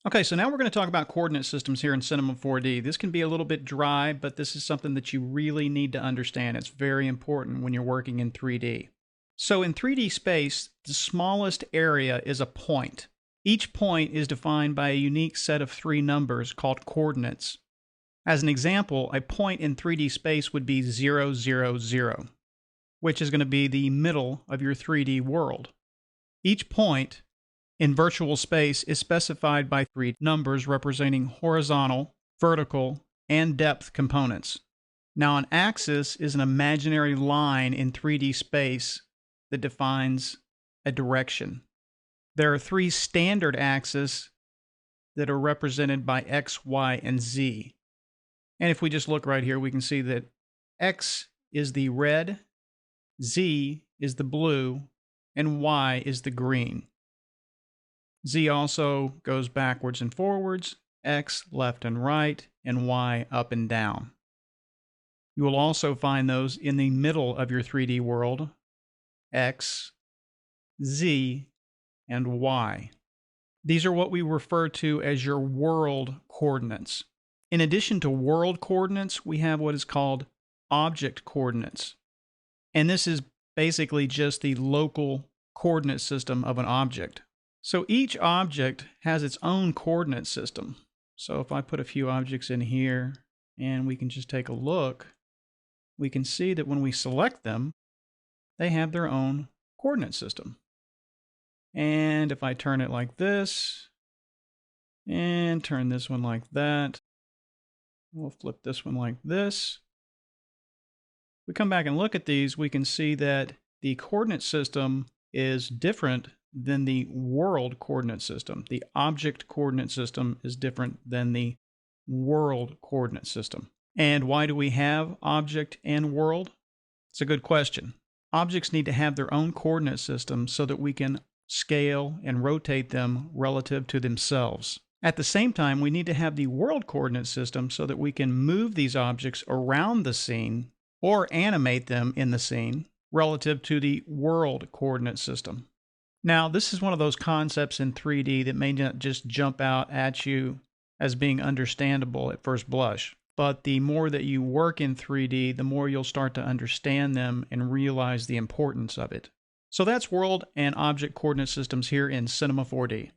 Okay, so now we're going to talk about coordinate systems here in Cinema 4D. This can be a little bit dry, but this is something that you really need to understand. It's very important when you're working in 3D. So in 3D space, the smallest area is a point. Each point is defined by a unique set of three numbers called coordinates. As an example, a point in 3D space would be 0, 0, 0, which is going to be the middle of your 3D world. Each point in virtual space is specified by three numbers representing horizontal, vertical, and depth components. Now, an axis is an imaginary line in 3D space that defines a direction. There are three standard axes that are represented by X, Y, and Z. And if we just look right here, we can see that X is the red, Z is the blue, and Y is the green. Z also goes backwards and forwards, X left and right, and Y up and down. You will also find those in the middle of your 3D world, X, Z, and Y. These are what we refer to as your world coordinates. In addition to world coordinates, we have what is called object coordinates. And this is basically just the local coordinate system of an object. So each object has its own coordinate system. So if I put a few objects in here and we can just take a look, we can see that when we select them, they have their own coordinate system. And if I turn it like this and turn this one like that, we'll flip this one like this. If we come back and look at these, we can see that the coordinate system is different than the world coordinate system. The object coordinate system is different than the world coordinate system. And why do we have object and world? It's a good question. Objects need to have their own coordinate system so that we can scale and rotate them relative to themselves. At the same time, we need to have the world coordinate system so that we can move these objects around the scene or animate them in the scene relative to the world coordinate system. Now, this is one of those concepts in 3D that may not just jump out at you as being understandable at first blush. But the more that you work in 3D, the more you'll start to understand them and realize the importance of it. So that's world and object coordinate systems here in Cinema 4D.